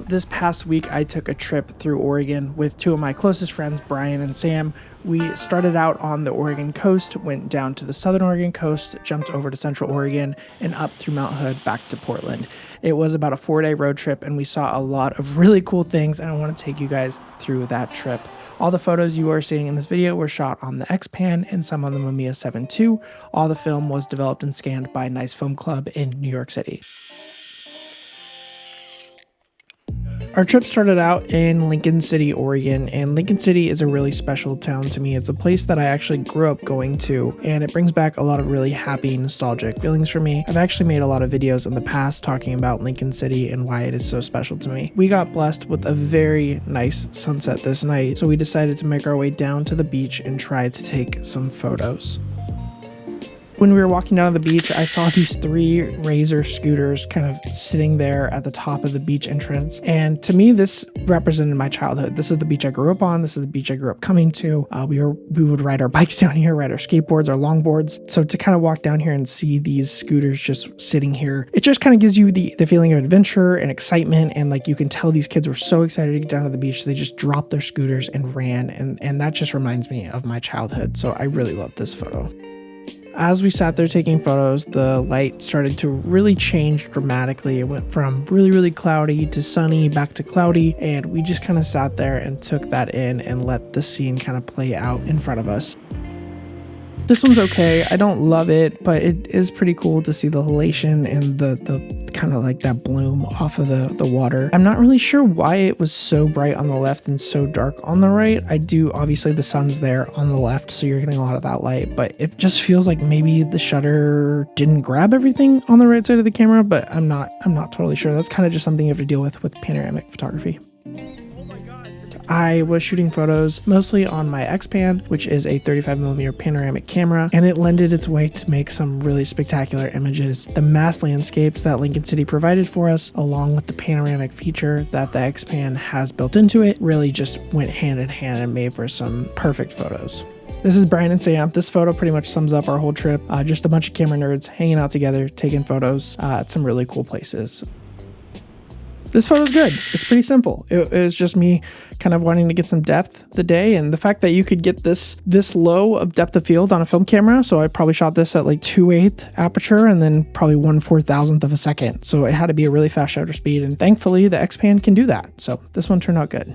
This past week, I took a trip through Oregon with two of my closest friends, Brian and Sam. We started out on the Oregon coast, went down to the southern Oregon coast, jumped over to central Oregon, and up through Mount Hood back to Portland. It was about a 4-day road trip, and we saw a lot of really cool things, and I want to take you guys through that trip. All the photos you are seeing in this video were shot on the Xpan and some on the Mamiya 7 II. All the film was developed and scanned by Nice Film Club in New York City. Our trip started out in Lincoln City, Oregon, and Lincoln City is a really special town to me. It's a place that I actually grew up going to, and it brings back a lot of really happy, nostalgic feelings for me. I've actually made a lot of videos in the past talking about Lincoln City and why it is so special to me. We got blessed with a very nice sunset this night, so we decided to make our way down to the beach and try to take some photos. When we were walking down to the beach, I saw these 3 Razor scooters kind of sitting there at the top of the beach entrance. And to me, this represented my childhood. This is the beach I grew up on. This is the beach I grew up coming to. We would ride our bikes down here, ride our skateboards, our longboards. So to kind of walk down here and see these scooters just sitting here, it just kind of gives you the feeling of adventure and excitement. And like you can tell these kids were so excited to get down to the beach. They just dropped their scooters and ran. And that just reminds me of my childhood. So I really love this photo. As we sat there taking photos, the light started to really change dramatically. It went from really, really cloudy to sunny, back to cloudy, and we just kind of sat there and took that in and let the scene kind of play out in front of us. This one's okay. I don't love it, but it is pretty cool to see the halation and the kind of like that bloom off of the water. I'm not really sure why it was so bright on the left and so dark on the right. Obviously the sun's there on the left, so you're getting a lot of that light, but it just feels like maybe the shutter didn't grab everything on the right side of the camera, but I'm not totally sure. That's kind of just something you have to deal with panoramic photography. I was shooting photos mostly on my Xpan, which is a 35mm panoramic camera, and it lended its way to make some really spectacular images. The mass landscapes that Lincoln City provided for us, along with the panoramic feature that the Xpan has built into it, really just went hand in hand and made for some perfect photos. This is Brian and Sam. This photo pretty much sums up our whole trip. Just a bunch of camera nerds hanging out together, taking photos at some really cool places. This photo's good. It's pretty simple. It was just me kind of wanting to get some depth the day, and the fact that you could get this low of depth of field on a film camera. So I probably shot this at like 2/8 aperture and then probably 1/4000th of a second. So it had to be a really fast shutter speed, and thankfully the Xpan can do that. So this one turned out good.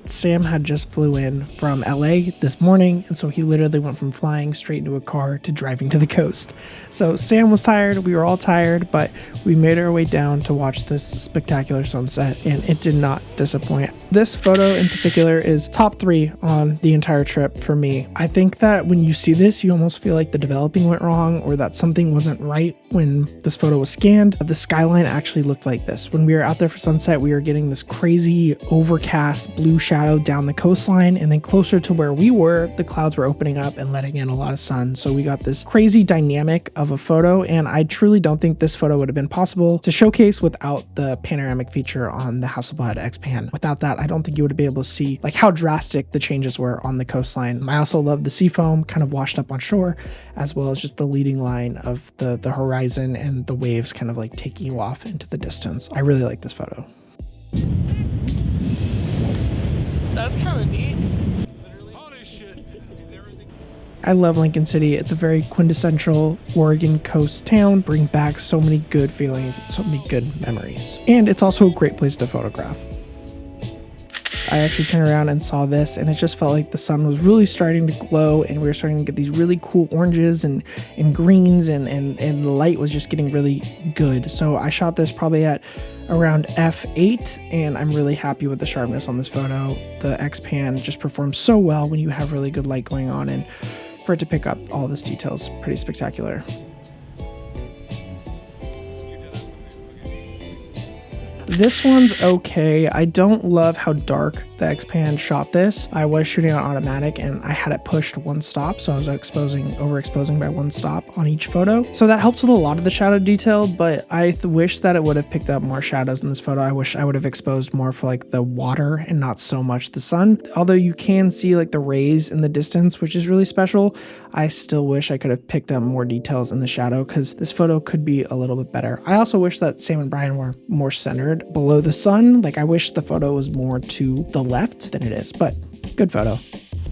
Sam had just flew in from LA this morning, and so he literally went from flying straight into a car to driving to the coast. So Sam was tired, we were all tired, but we made our way down to watch this spectacular sunset, and it did not disappoint. This photo in particular is top 3 on the entire trip for me. I think that when you see this, you almost feel like the developing went wrong or that something wasn't right when this photo was scanned. The skyline actually looked like this. When we were out there for sunset, we were getting this crazy overcast blue shadow down the coastline, and then closer to where we were, the clouds were opening up and letting in a lot of sun. So we got this crazy dynamic of a photo, and I truly don't think this photo would have been possible to showcase without the panoramic feature on the Hasselblad Xpan. Without that, I don't think you would be able to see like how drastic the changes were on the coastline. I also love the sea foam kind of washed up on shore, as well as just the leading line of the horizon and the waves kind of like taking you off into the distance. I really like this photo. That's kind of neat. I love Lincoln City. It's a very quintessential Oregon coast town. Bring back so many good feelings, so many good memories. And it's also a great place to photograph. I actually turned around and saw this, and it just felt like the sun was really starting to glow, and we were starting to get these really cool oranges and greens, and the light was just getting really good. So I shot this probably at around f8, and I'm really happy with the sharpness on this photo. The Xpan just performs so well when you have really good light going on, and for it to pick up all this detail is pretty spectacular. This one's okay. I don't love how dark the Xpan shot this. I was shooting on automatic and I had it pushed 1 stop, so I was overexposing by 1 stop on each photo. So that helps with a lot of the shadow detail, but I wish that it would have picked up more shadows in this photo. I wish I would have exposed more for like the water and not so much the sun. Although you can see like the rays in the distance, which is really special, I still wish I could have picked up more details in the shadow because this photo could be a little bit better. I also wish that Sam and Brian were more centered captured below the sun. Like, I wish the photo was more to the left than it is, but good photo.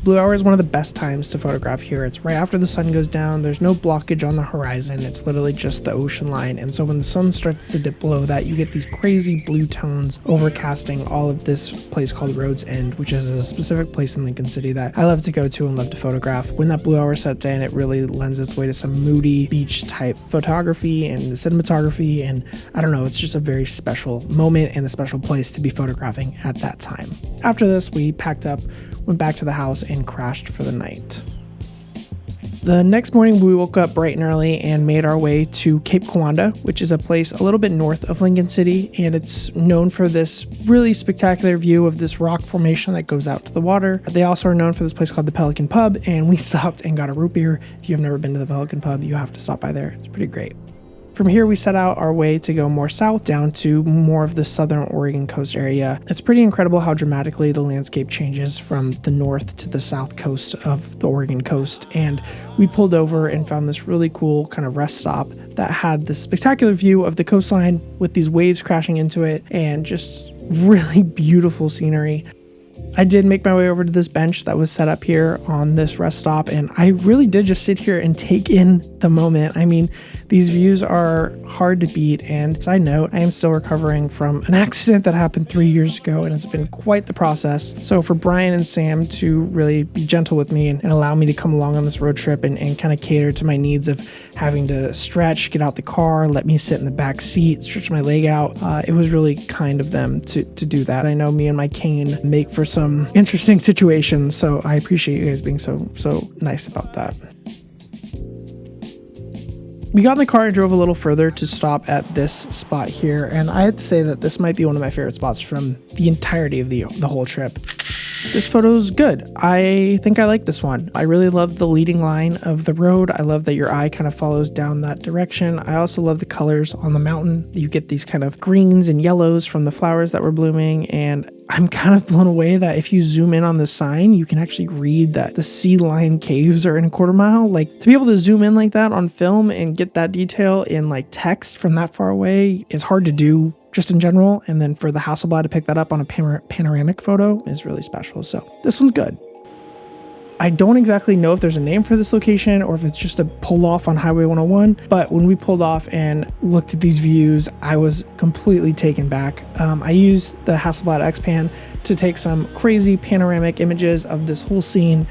Blue hour is one of the best times to photograph here. It's right after the sun goes down. There's no blockage on the horizon. It's literally just the ocean line. And so when the sun starts to dip below that, you get these crazy blue tones overcasting all of this place called Rhodes End, which is a specific place in Lincoln City that I love to go to and love to photograph. When that blue hour sets in, it really lends its way to some moody beach type photography and cinematography. And I don't know, it's just a very special moment and a special place to be photographing at that time. After this, we packed up, went back to the house, and crashed for the night. The next morning, we woke up bright and early and made our way to Cape Kiwanda, which is a place a little bit north of Lincoln City, and it's known for this really spectacular view of this rock formation that goes out to the water. They also are known for this place called the Pelican Pub, and we stopped and got a root beer. If you've never been to the Pelican Pub, you have to stop by there. It's pretty great. From here, we set out our way to go more south down to more of the southern Oregon coast area. It's pretty incredible how dramatically the landscape changes from the north to the south coast of the Oregon coast. And we pulled over and found this really cool kind of rest stop that had this spectacular view of the coastline with these waves crashing into it and just really beautiful scenery. I did make my way over to this bench that was set up here on this rest stop, and I really did just sit here and take in the moment. I mean, these views are hard to beat, and side note, I am still recovering from an accident that happened 3 years ago, and it's been quite the process. So for Brian and Sam to really be gentle with me and allow me to come along on this road trip and kind of cater to my needs of having to stretch, get out the car, let me sit in the back seat, stretch my leg out, it was really kind of them to do that. I know me and my cane make for some interesting situations, so I appreciate you guys being so nice about that. We got in the car and drove a little further to stop at this spot here, and I have to say that this might be one of my favorite spots from the entirety of the whole trip. This photo is good. I think I like this one. I really love the leading line of the road. I love that your eye kind of follows down that direction. I also love the colors on the mountain. You get these kind of greens and yellows from the flowers that were blooming, and I'm kind of blown away that if you zoom in on the sign, you can actually read that the Sea Lion Caves are in a quarter mile. Like, to be able to zoom in like that on film and get that detail in like text from that far away is hard to do just in general. And then for the Hasselblad to pick that up on a panoramic photo is really special. So this one's good. I don't exactly know if there's a name for this location or if it's just a pull off on Highway 101, but when we pulled off and looked at these views, I was completely taken back. I used the Hasselblad Xpan to take some crazy panoramic images of this whole scene.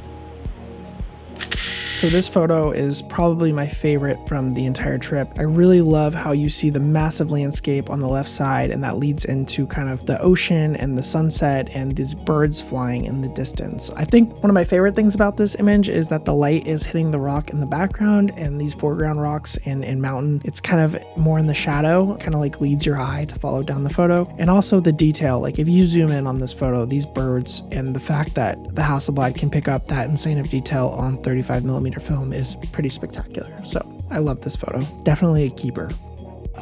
So this photo is probably my favorite from the entire trip. I really love how you see the massive landscape on the left side, and that leads into kind of the ocean and the sunset and these birds flying in the distance. I think one of my favorite things about this image is that the light is hitting the rock in the background and these foreground rocks and mountain. It's kind of more in the shadow, kind of like leads your eye to follow down the photo. And also the detail, like if you zoom in on this photo, these birds and the fact that the Hasselblad can pick up that insane of detail on 35mm film is pretty spectacular. So I love this photo. Definitely a keeper.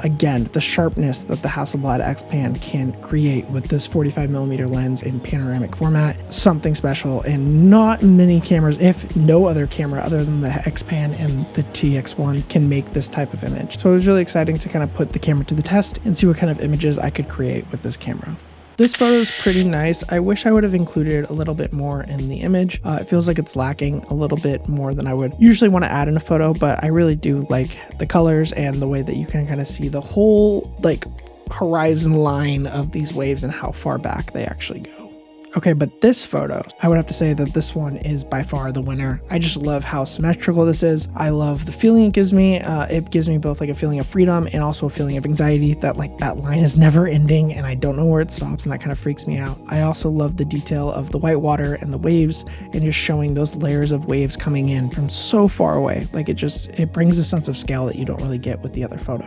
Again, the sharpness that the Hasselblad Xpan can create with this 45mm lens in panoramic format, something special, and not many cameras, if no other camera other than the Xpan and the TX1 can make this type of image. So it was really exciting to kind of put the camera to the test and see what kind of images I could create with this camera. This photo is pretty nice. I wish I would have included a little bit more in the image. It feels like it's lacking a little bit more than I would usually want to add in a photo, but I really do like the colors and the way that you can kind of see the whole like horizon line of these waves and how far back they actually go. Okay, but this photo, I would have to say that this one is by far the winner. I just love how symmetrical this is. I love the feeling it gives me. It gives me both like a feeling of freedom and also a feeling of anxiety that like that line is never ending and I don't know where it stops, and that kind of freaks me out. I also love the detail of the white water and the waves and just showing those layers of waves coming in from so far away. Like it brings a sense of scale that you don't really get with the other photo.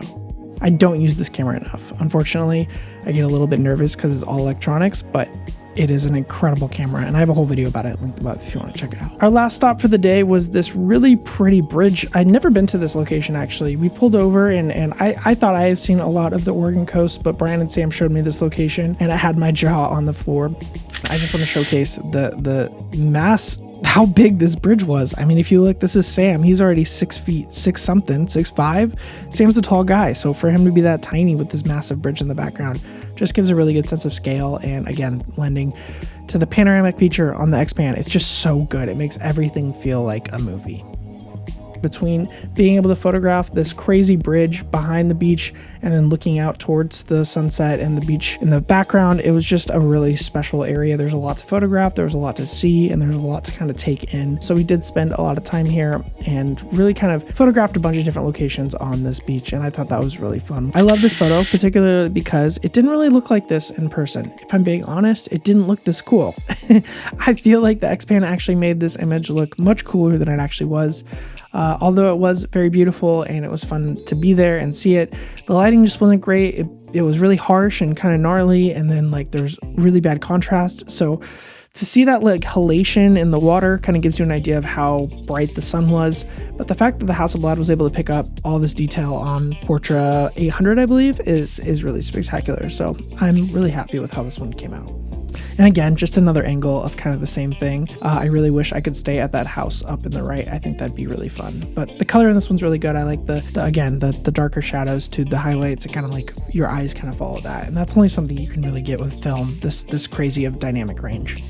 I don't use this camera enough. Unfortunately, I get a little bit nervous because it's all electronics, but it is an incredible camera, and I have a whole video about it linked above if you want to check it out. Our last stop for the day was this really pretty bridge. I'd never been to this location actually. We pulled over and I thought I had seen a lot of the Oregon coast, but Brian and Sam showed me this location and I had my jaw on the floor. I just want to showcase the mass how big this bridge was. I mean, if you look, this is Sam. He's already 6 feet, 6 something, 6'5". Sam's a tall guy. So for him to be that tiny with this massive bridge in the background just gives a really good sense of scale. And again, lending to the panoramic feature on the Xpan, it's just so good. It makes everything feel like a movie. Between being able to photograph this crazy bridge behind the beach and then looking out towards the sunset and the beach in the background, it was just a really special area. There's a lot to photograph, there was a lot to see, and there's a lot to kind of take in. So we did spend a lot of time here and really kind of photographed a bunch of different locations on this beach, and I thought that was really fun. I love this photo, particularly because it didn't really look like this in person. If I'm being honest, it didn't look this cool. I feel like the Xpan actually made this image look much cooler than it actually was. Although it was very beautiful and it was fun to be there and see it, the lighting just wasn't great. It was really harsh and kind of gnarly, and then like there's really bad contrast. So to see that like halation in the water kind of gives you an idea of how bright the sun was. But the fact that the Hasselblad was able to pick up all this detail on Portra 800, I believe, is really spectacular. So I'm really happy with how this one came out. And again, just another angle of kind of the same thing. I really wish I could stay at that house up in the right. I think that'd be really fun. But the color in this one's really good. I like the darker shadows to the highlights. It kind of like your eyes kind of follow that. And that's only something you can really get with film, this crazy of dynamic range.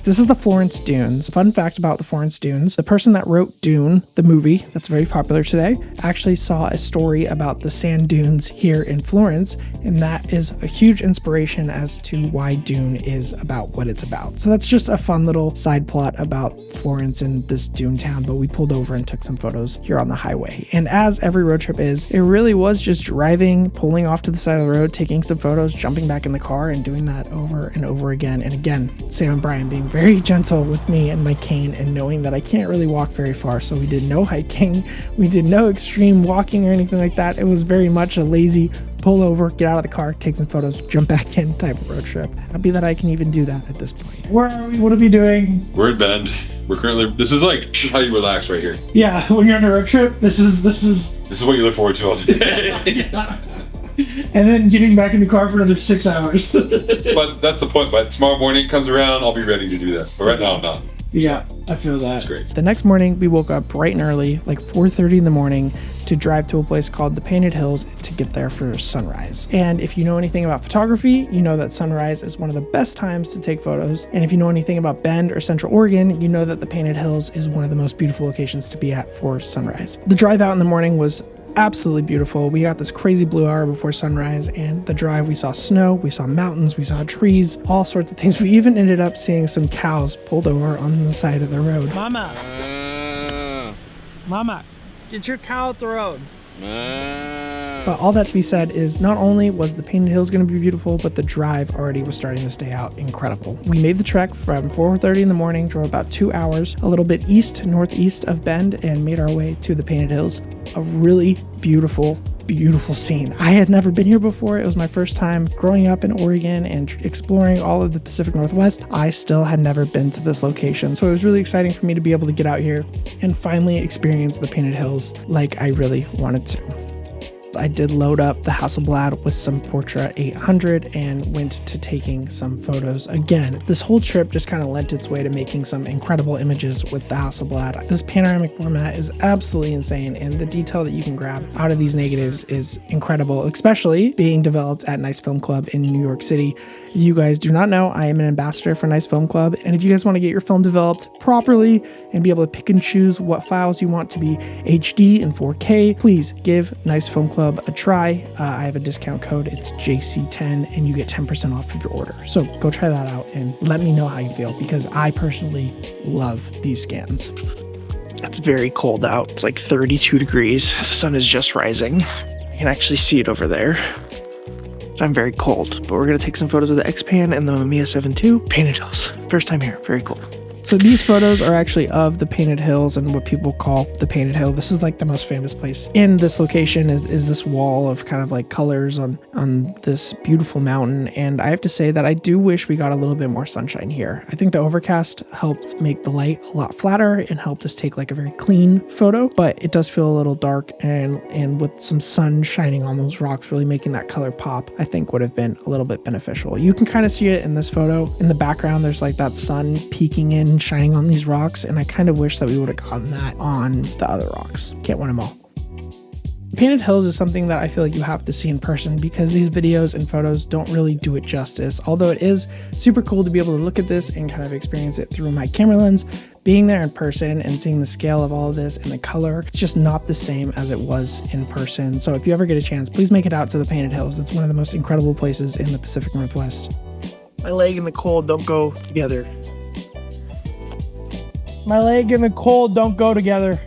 This is the Florence Dunes. Fun fact about the Florence Dunes, the person that wrote Dune, the movie that's very popular today, actually saw a story about the sand dunes here in Florence, and that is a huge inspiration as to why Dune is about what it's about. So that's just a fun little side plot about Florence and this dune town, but we pulled over and took some photos here on the highway. And as every road trip is, it really was just driving, pulling off to the side of the road, taking some photos, jumping back in the car, and doing that over and over again. And again, Sam and Brian being very gentle with me and my cane, and knowing that I can't really walk very far, so we did no hiking, we did no extreme walking or anything like that. It was very much a lazy pull over, get out of the car, take some photos, jump back in type of road trip. Happy that I can even do that at this point. Where are we? What are we doing? We're at Bend. We're currently, this is how you relax right here. Yeah, when you're on a road trip, this is what you look forward to all day. And then getting back in the car for another 6 hours. But that's the point. But tomorrow morning comes around, I'll be ready to do that. But right now, I'm not. Yeah, I feel that. That's great. The next morning, we woke up bright and early, like 4:30 in the morning, to drive to a place called the Painted Hills to get there for sunrise. And if you know anything about photography, you know that sunrise is one of the best times to take photos. And if you know anything about Bend or Central Oregon, you know that the Painted Hills is one of the most beautiful locations to be at for sunrise. The drive out in the morning was absolutely beautiful. We got this crazy blue hour before sunrise, and the drive, we saw snow, we saw mountains, we saw trees, all sorts of things. We even ended up seeing some cows pulled over on the side of the road. Mama, get your cow out the road. But all that to be said is, not only was the Painted Hills going to be beautiful, but the drive already was starting to stay out incredible. We made the trek from 4:30 in the morning, drove about 2 hours, a little bit northeast of Bend, and made our way to the Painted Hills. A really beautiful scene. I had never been here before. It was my first time growing up in Oregon and exploring all of the Pacific Northwest. I still had never been to this location. So it was really exciting for me to be able to get out here and finally experience the Painted Hills like I really wanted to. I did load up the Hasselblad with some Portra 800 and went to taking some photos. Again, this whole trip just kind of lent its way to making some incredible images with the Hasselblad. This panoramic format is absolutely insane, and the detail that you can grab out of these negatives is incredible, especially being developed at Nice Film Club in New York City. If you guys do not know, I am an ambassador for Nice Film Club, and if you guys want to get your film developed properly and be able to pick and choose what files you want to be HD and 4K, please give Nice Film Club a try. I have a discount code. It's JC10, and you get 10% off of your order. So go try that out and let me know how you feel, because I personally love these scans. It's very cold out. It's like 32 degrees. The sun is just rising. You can actually see it over there. I'm very cold, but we're going to take some photos of the Xpan and the Mamiya 7 II. Painted Hills. First time here. Very cool. So these photos are actually of the Painted Hills and what people call the Painted Hill. This is like the most famous place in this location is this wall of kind of like colors on this beautiful mountain. And I have to say that I do wish we got a little bit more sunshine here. I think the overcast helped make the light a lot flatter and helped us take like a very clean photo, but it does feel a little dark, and with some sun shining on those rocks, really making that color pop, I think would have been a little bit beneficial. You can kind of see it in this photo. In the background, there's like that sun peeking in, shining on these rocks, and I kind of wish that we would have gotten that on the other rocks. Can't win them all. Painted Hills is something that I feel like you have to see in person because these videos and photos don't really do it justice. Although it is super cool to be able to look at this and kind of experience it through my camera lens, being there in person and seeing the scale of all of this and the color, it's just not the same as it was in person. So if you ever get a chance, please make it out to the Painted Hills. It's one of the most incredible places in the Pacific Northwest. My leg and the cold don't go together. My leg and the cold don't go together.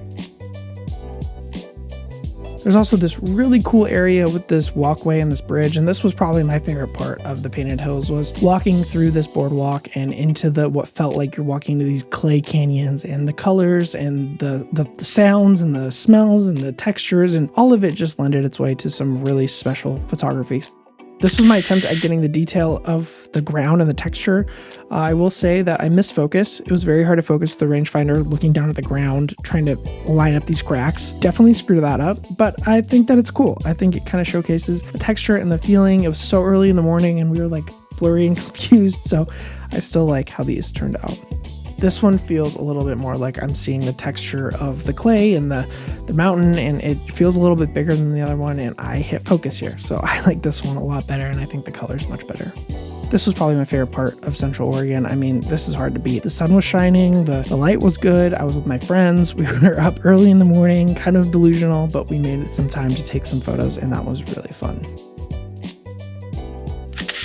There's also this really cool area with this walkway and this bridge, and this was probably my favorite part of the Painted Hills, was walking through this boardwalk and into what felt like you're walking into these clay canyons, and the colors and the sounds and the smells and the textures, and all of it just lended its way to some really special photography. This was my attempt at getting the detail of the ground and the texture. I will say that I missed focus. It was very hard to focus with the rangefinder, looking down at the ground, trying to line up these cracks. Definitely screwed that up, but I think that it's cool. I think it kind of showcases the texture and the feeling. It was so early in the morning and we were like blurry and confused, so I still like how these turned out. This one feels a little bit more like I'm seeing the texture of the clay and the mountain, and it feels a little bit bigger than the other one, and I hit focus here. So I like this one a lot better, and I think the color is much better. This was probably my favorite part of Central Oregon. I mean, this is hard to beat. The sun was shining, the light was good, I was with my friends, we were up early in the morning, kind of delusional, but we made some time to take some photos, and that was really fun.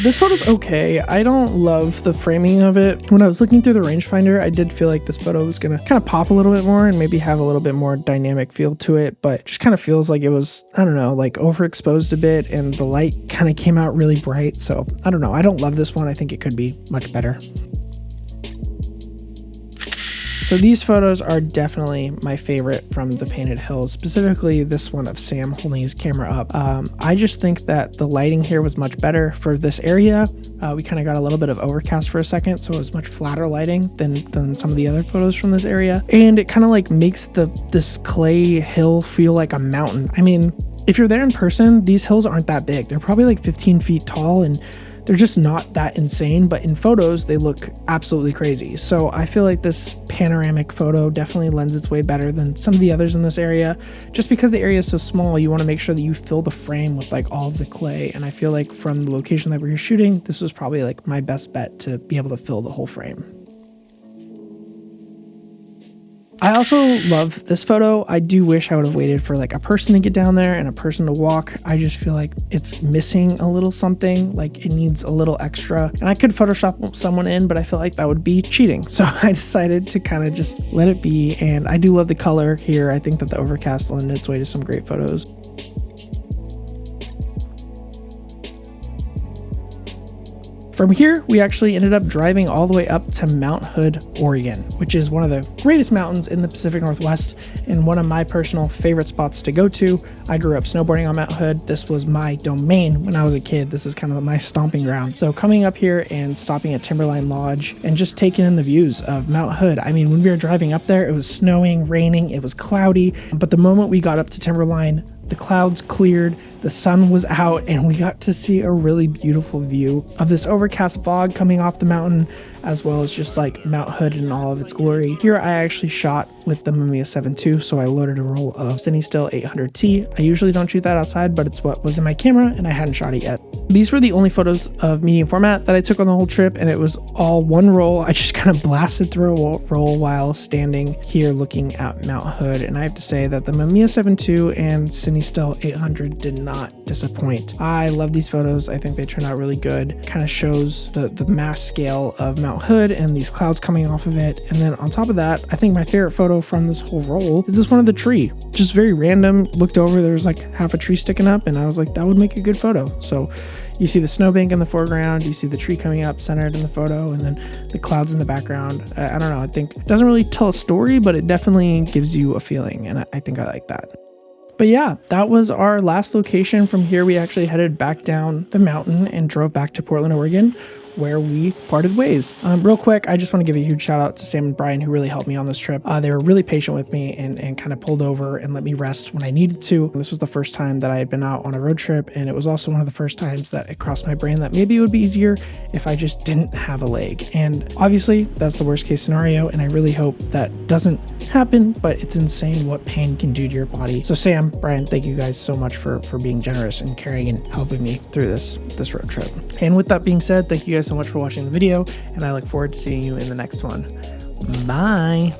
This photo's okay. I don't love the framing of it. When I was looking through the rangefinder, I did feel like this photo was gonna kind of pop a little bit more and maybe have a little bit more dynamic feel to it, but it just kind of feels like it was, I don't know, like overexposed a bit, and the light kind of came out really bright. So I don't know. I don't love this one. I think it could be much better. So these photos are definitely my favorite from the Painted Hills, specifically this one of Sam holding his camera up. I just think that the lighting here was much better for this area. We kind of got a little bit of overcast for a second, so it was much flatter lighting than some of the other photos from this area. And it kind of like makes this clay hill feel like a mountain. I mean, if you're there in person, these hills aren't that big. They're probably like 15 feet tall, and they're just not that insane, but in photos, they look absolutely crazy. So I feel like this panoramic photo definitely lends its way better than some of the others in this area. Just because the area is so small, you want to make sure that you fill the frame with like all of the clay. And I feel like from the location that we were shooting, this was probably like my best bet to be able to fill the whole frame. I also love this photo. I do wish I would have waited for like a person to get down there and a person to walk. I just feel like it's missing a little something, like it needs a little extra. And I could Photoshop someone in, but I feel like that would be cheating. So I decided to kind of just let it be. And I do love the color here. I think that the overcast lent its way to some great photos. From here, we actually ended up driving all the way up to Mount Hood, Oregon, which is one of the greatest mountains in the Pacific Northwest and one of my personal favorite spots to go to. I grew up snowboarding on Mount Hood. This was my domain when I was a kid. This is kind of my stomping ground. So coming up here and stopping at Timberline Lodge and just taking in the views of Mount Hood. I mean, when we were driving up there, it was snowing, raining, it was cloudy, but the moment we got up to Timberline, the clouds cleared, the sun was out, and we got to see a really beautiful view of this overcast fog coming off the mountain, as well as just like Mount Hood in all of its glory. Here I actually shot with the Mamiya 7 II, so I loaded a roll of Sony Still 800T. I usually don't shoot that outside, but it's what was in my camera and I hadn't shot it yet. These were the only photos of medium format that I took on the whole trip, and it was all one roll. I just kind of blasted through a roll while standing here looking at Mount Hood, and I have to say that the Mamiya 7 II and Sony Still 800 did not disappoint. I love these photos. I think they turn out really good. Kind of shows the mass scale of Mount Hood and these clouds coming off of it. And then on top of that, I think my favorite photo from this whole roll is this one of the tree. Just very random. Looked over, there was like half a tree sticking up, and I was like, that would make a good photo. So you see the snowbank in the foreground, you see the tree coming up centered in the photo, and then the clouds in the background. I don't know, I think it doesn't really tell a story, but it definitely gives you a feeling, and I think I like that. But yeah, that was our last location. From here, we actually headed back down the mountain and drove back to Portland, Oregon, where we parted ways. Real quick, I just want to give a huge shout out to Sam and Brian, who really helped me on this trip. They were really patient with me and kind of pulled over and let me rest when I needed to. This was the first time that I had been out on a road trip, and it was also one of the first times that it crossed my brain that maybe it would be easier if I just didn't have a leg. And obviously, that's the worst case scenario, and I really hope that doesn't happen, but it's insane what pain can do to your body. So Sam, Brian, thank you guys so much for being generous and carrying and helping me through this road trip. And with that being said, thank you guys so much for watching the video, and I look forward to seeing you in the next one. Bye.